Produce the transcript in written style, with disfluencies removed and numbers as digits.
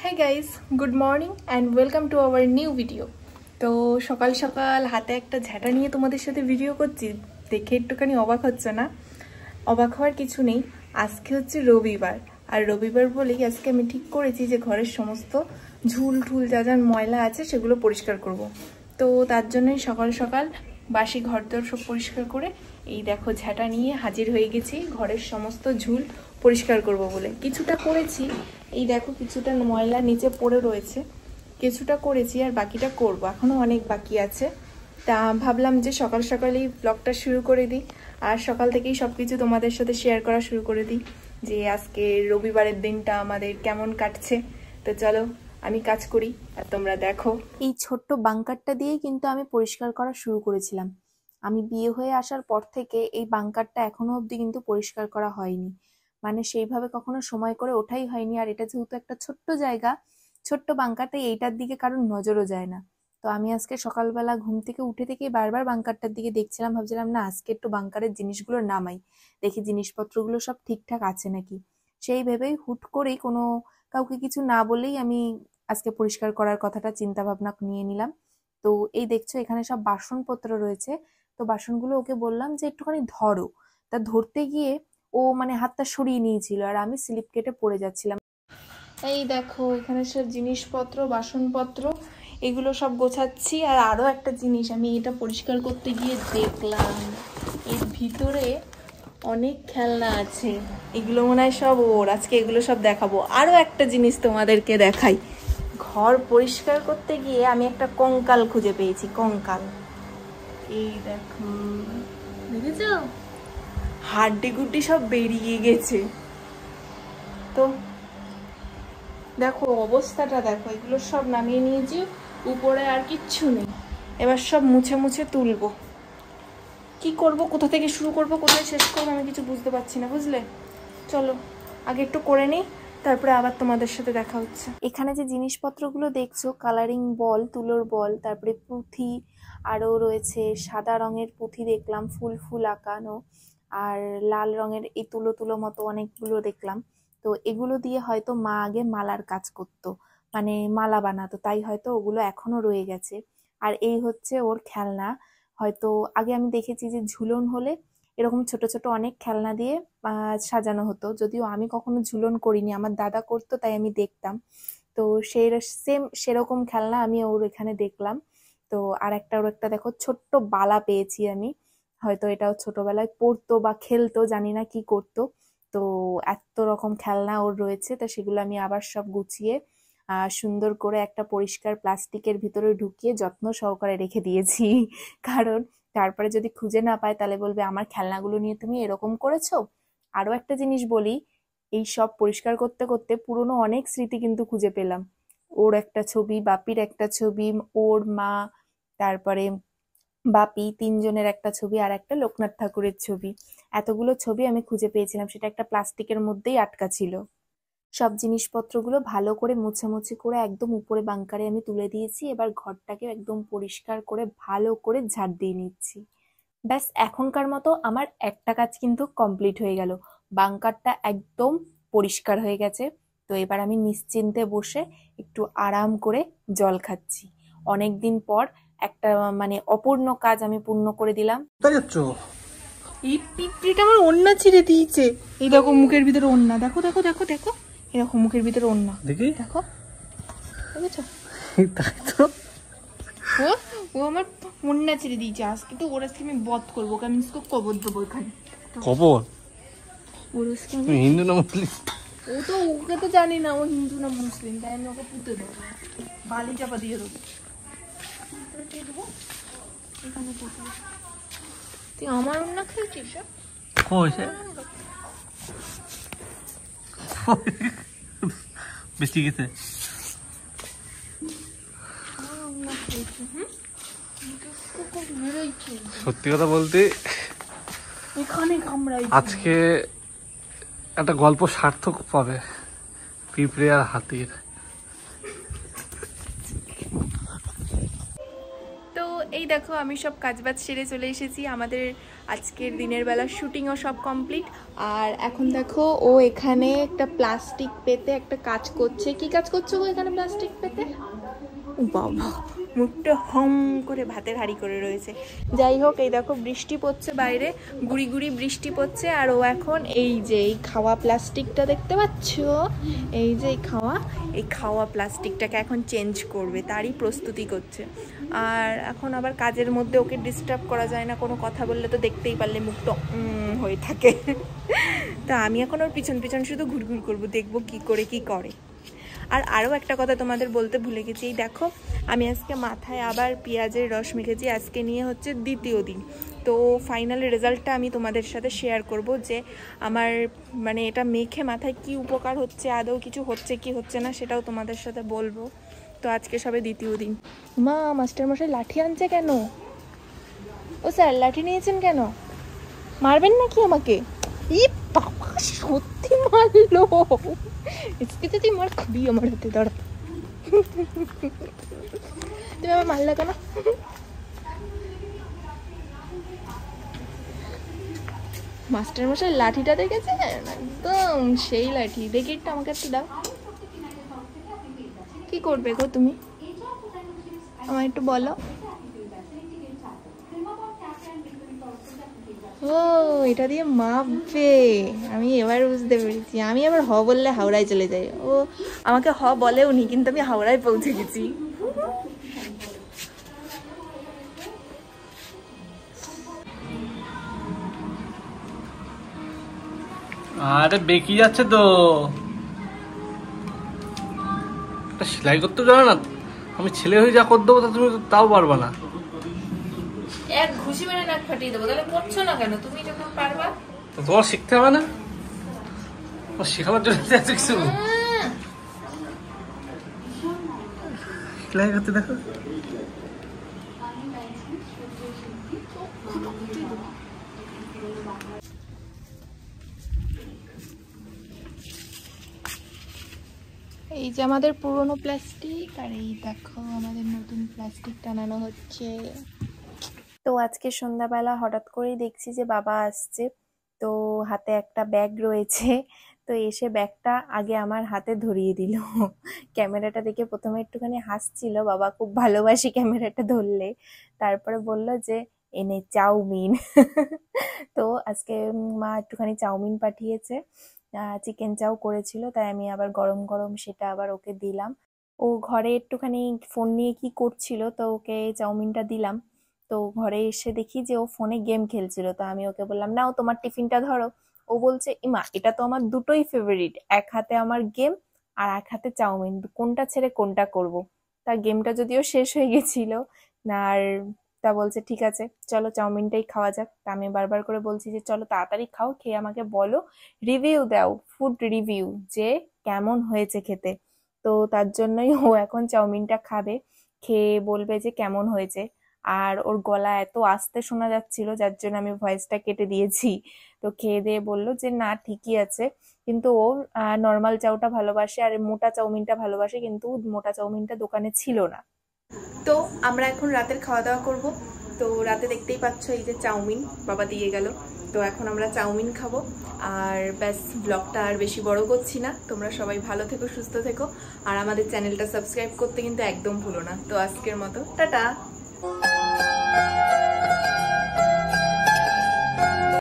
Hi guys, good morning and welcome to our new video. তো সকাল সকাল হাতে একটা ঝাঁটা নিয়ে তোমাদের সাথে ভিডিও করছি, দেখে একটুখানি অবাক হচ্ছে না? অবাক হওয়ার কিছু নেই। আজকে হচ্ছে রবিবার, আর রবিবার বলেই আজকে আমি ঠিক করেছি যে ঘরের সমস্ত ঝুল ঠুল যা যা ময়লা আছে সেগুলো পরিষ্কার করব। তো তার জন্যই সকাল সকাল বাসি ঘরদোর সব পরিষ্কার করে এই দেখো ঝাঁটা নিয়ে হাজির হয়ে গেছি ঘরের সমস্ত ঝুল পরিষ্কার করব বলে। কিছুটা করেছি, এই দেখো কিছুটা ময়লা নিচে পড়ে রয়েছে, কিছুটা করেছি আর বাকিটা করব, এখনো অনেক বাকি আছে। তা ভাবলাম যে সকাল সকালেই ব্লগটা শুরু করে দিই, আর সকাল থেকেই সব কিছু তোমাদের সাথে শেয়ার করা শুরু করে দিই যে আজকে রবিবারের দিনটা আমাদের কেমন কাটছে। তো চলো আমি কাজ করি আর তোমরা দেখো। এই ছোট্ট বাঙ্কারটা দিয়েই কিন্তু আমি পরিষ্কার করা শুরু করেছিলাম। আমি বিয়ে হয়ে আসার পর থেকে এই বাঙ্কারটা এখনো অবধি কিন্তু পরিষ্কার করা হয়নি, মানে সেইভাবে কখনো সময় করে ওঠাই হয়নি। আর এটা যেহেতু একটা ছোট্ট জায়গা, ছোট্ট বাঙ্কার, তাই এইটার দিকে কারোর নজরও যায় না। তো আমি আজকে সকালবেলা ঘুম থেকে উঠে থেকেই বারবার বাঙ্কারটার দিকে দেখছিলাম, ভাবছিলাম না আজকে একটু বাঙ্কারের জিনিসগুলো নামাই, দেখি জিনিসপত্রগুলো সব ঠিকঠাক আছে নাকি। সেই ভেবেই হুট করেই কোনো কাউকে কিছু না বলেই আমি আজকে পরিষ্কার করার কথাটা চিন্তা ভাবনা নিয়ে নিলাম। তো এই দেখছো এখানে সব বাসনপত্র রয়েছে, তো বাসনগুলো ওকে বললাম যে একটুখানি ধরো। তা ধরতে গিয়ে ও মানে হাতটা সরিয়ে নিয়েছিল আর আমি স্লিপ কেটে পড়ে যাচ্ছিলাম। এই দেখো এখানে সব জিনিসপত্র বাসনপত্র এগুলো সব গোছাচ্ছি। আর আরও একটা জিনিস আমি এটা পরিষ্কার করতে গিয়ে দেখলাম, এর ভিতরে অনেক খেলনা আছে, এগুলো মনে হয় সব ওর। আজকে এগুলো সব দেখাবো। আরও একটা জিনিস তোমাদেরকে দেখাই, ঘর পরিষ্কার করতে গিয়ে আমি একটা কঙ্কাল খুঁজে পেয়েছি, কঙ্কাল। এই দেখো, দেখেছ হাড্ডি গুড্ডি সব বেরিয়ে গেছে। তো দেখো অবস্থাটা দেখো, এগুলো সব নামিয়ে নিয়েছি, উপরে আর কিচ্ছু নেই। এবার সব মুছে মুছে তুলবো। কি করব, কোথা থেকে শুরু করব, কোথায় শেষ করবো আমি কিছু বুঝতে পারছি না, বুঝলে? চলো আগে একটু করে নিই, তারপরে আবার তোমাদের সাথে দেখা হচ্ছে। এখানে যে জিনিসপত্রগুলো দেখছো, কালারিং বল, তুলোর বল, তারপরে পুঁথি, আরও রয়েছে সাদা রঙের পুঁথি দেখলাম ফুল ফুল আঁকানো, আর লাল রঙের এই তুলো তুলো মতো অনেকগুলো দেখলাম। তো এগুলো দিয়ে হয়তো মা আগে মালার কাজ করতো, মানে মালা বানাতো, তাই হয়তো ওগুলো এখনো রয়ে গেছে। আর এই হচ্ছে ওর খেলনা। হয়তো আগে আমি দেখেছি যে ঝুলন হলে এরকম ছোট ছোট অনেক খেলনা দিয়ে সাজানো হতো, যদিও আমি কখনো ঝুলন করিনি, আমার দাদা করতো তাই আমি দেখতাম। তো সেই সেম সেরকম খেলনা আমি ওর এখানে দেখলাম। তো আর একটা ওর একটা দেখো ছোট্ট বালা পেয়েছি আমি, হয়তো এটাও ছোটবেলায় পড়তো বা খেলতো, জানি না কি করতো। তো এত রকম খেলনা ওর রয়েছে, তো সেগুলো আমি আবার সব গুছিয়ে সুন্দর করে একটা পরিষ্কার প্লাস্টিকের ভিতরে ঢুকিয়ে যত্ন সহকারে রেখে দিয়েছি। কারণ তারপরে যদি খুঁজে না পায় তাহলে বলবে আমার খেলনাগুলো নিয়ে তুমি এরকম করেছো। আরো একটা জিনিস বলি, এই সব পরিষ্কার করতে করতে পুরনো অনেক স্মৃতি কিন্তু খুঁজে পেলাম। ওর একটা ছবি, বাপির একটা ছবি, ওর মা, তারপরে বাপি, তিনজনের একটা ছবি, আর একটা লোকনাথ ঠাকুরের ছবি। এতগুলো ছবি আমি খুঁজে পেয়েছিলাম, সেটা একটা প্লাস্টিকের মধ্যেই আটকা ছিল। সব জিনিসপত্রগুলো ভালো করে মুছামুছি করে একদম উপরে বাঙ্কারে আমি তুলে দিয়েছি। এবার ঘরটাকে একদম পরিষ্কার করে ভালো করে ঝাড় দিয়ে নিচ্ছি। ব্যাস, এখনকার মতো আমার একটা কাজ কিন্তু কমপ্লিট হয়ে গেল, বাঙ্কারটা একদম পরিষ্কার হয়ে গেছে। তো এবার আমি নিশ্চিন্তে বসে একটু আরাম করে জল খাচ্ছি। অনেকদিন পর একটা মানে অপূর্ণ কাজ আমি পূর্ণ করে দিলাম। এই পিঁপড়েটা আমার ওন্না ছিঁড়ে দিয়েছে। এই দেখো মুখের ভিতরে ওন্না, দেখো দেখো দেখো দেখো, এরকম মুখের ভিতরে ওন্না দেখি, দেখো দেখেছো? তাই তো, ও ও আমার ওন্না ছিঁড়ে দিয়েছে। আজকে তো ওর আজকে আমি বধ করবো, আমি इसको কবর দেবো এখানে। কবর? ওর আজকে হিন্দু না মুসলিম? ও তো ওকে তো জানি না ও হিন্দু না মুসলিম, তাই আমি ওকে পুঁতে দেবো, বালি চাপা দিয়ে দেবো, এখানে পুঁতে। তুই আমার ওন্না খেয়েছিস? বেশি গেছে। সত্যি কথা বলতে আজকে একটা গল্প সার্থক পাবে, পিঁপড়ে আর হাতির। তো এই দেখো আমি সব কাজবাজ সেরে চলে এসেছি, আমাদের আজকের দিনের বেলা শুটিংও সব কমপ্লিট। আর এখন দেখো ও এখানে একটা প্লাস্টিক পেতে একটা কাজ করছে। কি কাজ করছো ও এখানে প্লাস্টিক পেতে? বাবা মুখটা হম করে ভাতের হাঁড়ি করে রয়েছে। যাই হোক, এই দেখো বৃষ্টি পড়ছে বাইরে, গুড়ি গুড়ি বৃষ্টি পড়ছে। আর ও এখন এই যে এই খাওয়া প্লাস্টিকটা দেখতে পাচ্ছ, এই যে এই খাওয়া প্লাস্টিকটাকে এখন চেঞ্জ করবে, তারই প্রস্তুতি করছে। আর এখন আবার কাজের মধ্যে ওকে ডিস্টার্ব করা যায় না, কোনো কথা বললে তো দেখতেই পারলে মুখটা হয়ে থাকে। তা আমি এখন ওর পিছন পিছন শুধু ঘুরঘুর করবো, দেখবো কি করে। আর আরও একটা কথা তোমাদের বলতে ভুলে গেছি, এই দেখো আমি আজকে মাথায় আবার পেঁয়াজের রস মেখেছি। আজকে নিয়ে হচ্ছে দ্বিতীয় দিন, তো ফাইনাল রেজাল্টটা আমি তোমাদের সাথে শেয়ার করব যে আমার মানে এটা মেখে মাথায় কি উপকার হচ্ছে, আদৌ কিছু হচ্ছে কি হচ্ছে না সেটাও তোমাদের সাথে বলবো। তো আজকে সবে দ্বিতীয় দিন। মা মাস্টারমশাই লাঠি আনছে কেন? ও স্যার লাঠি নিয়েছেন কেন? মারবেন নাকি আমাকে? ই বাবা সত্যি মারলো, আজকে তো তুই মার খাবি আমার হাতে। দাঁড়া, তুমি আমার মারলা কেন? মাস্টারমশাই লাঠিটা দেখেছেন? একদম সেই লাঠি। দেখি একটু আমাকে একটু দাও। কি করবে গো তুমি, আমায় একটু বলো। ও এটা দিয়ে মাপবে, আমি এবার বুঝতে পেরেছি। আমি আবার হ বললে হাওড়ায় চলে যাই, ও আমাকে হ বলেও নি, কিন্তু আমি হাওড়ায় পৌঁছে গেছি। আরে বেঁকে যাচ্ছে তো, সেলাই করতে জানো না? আমি ছেলে হয়ে যা করে দেবো তা তুমি তাও পারবা না। এক ঘুষি মেরে নাক ফাটিয়ে দেবো। তাহলে করছো না কেন তুমি যখন পারবা? তোমার শিখতে হবে না? শেখানোর জন্য কিছু সেলাই করতে দেখো। এই যে আমাদের পুরনো প্লাস্টিক, আর এই দেখো আমাদের নতুন প্লাস্টিক টানানো হচ্ছে। তো আজকে সন্ধ্যাবেলা হঠাৎ করেই দেখছি যে বাবা আসছে, তো হাতে একটা ব্যাগ রয়েছে। তো এসে ব্যাগটা আগে আমার হাতে ধরিয়ে দিল। ক্যামেরাটা দেখে প্রথমে একটুখানি হাসছিল, বাবা খুব ভালোবাসি ক্যামেরাটা ধরলে। তারপরে বলল যে এনে চাউমিন। তো আজকে মা একটুখানি চাউমিন পাঠিয়েছে, চিকেন চাউ করেছিল, তাই আমি আবার গরম গরম সেটা আবার ওকে দিলাম। ও ঘরে একটুখানি ফোন নিয়ে কি করছিল, তো ওকে চাউমিনটা দিলাম। তো ঘরে এসে দেখি যে ও ফোনে গেম খেলছিল, তো আমি ওকে বললাম নাও তোমার টিফিনটা ধরো। ও বলছে ইমা এটা তো আমার দুটোই ফেভারিট, এক হাতে আমার গেম আর এক হাতে চাউমিন, কোনটা ছেড়ে কোনটা করব। তার গেমটা যদিও শেষ হয়ে গেছিল আর তা বলছে ঠিক আছে চলো চাউমিনটাই খাওয়া যাক। তা আমি বারবার করে বলছি যে চলো তাড়াতাড়ি খাও, খেয়ে আমাকে বলো, রিভিউ দাও, ফুড রিভিউ যে কেমন হয়েছে খেতে। তো তার জন্যই ও এখন চাউমিনটা খাবে, খেয়ে বলবে যে কেমন হয়েছে। আর ওর গলা এত আস্তে শোনা যাচ্ছিল যার জন্য আমি ভয়েসটা কেটে দিয়েছি। তো খেয়ে দিয়ে বললো যে না ঠিকই আছে, কিন্তু ও নর্মাল চাউটা ভালোবাসে আর মোটা চাউমিনটা ভালোবাসে, কিন্তু মোটা চাউমিনটা দোকানে ছিল না। তো আমরা এখন রাতের খাওয়া দাওয়া করব। তো রাতে দেখতেই পাচ্ছ এই যে চাউমিন বাবা দিয়ে গেল, তো এখন আমরা চাউমিন খাবো। আর ব্যাস ব্লগটা আর বেশি বড় করছি না, তোমরা সবাই ভালো থেকো, সুস্থ থেকো, আর আমাদের চ্যানেলটা সাবস্ক্রাইব করতে কিন্তু একদম ভুলো না। তো আজকের মতো টাটা।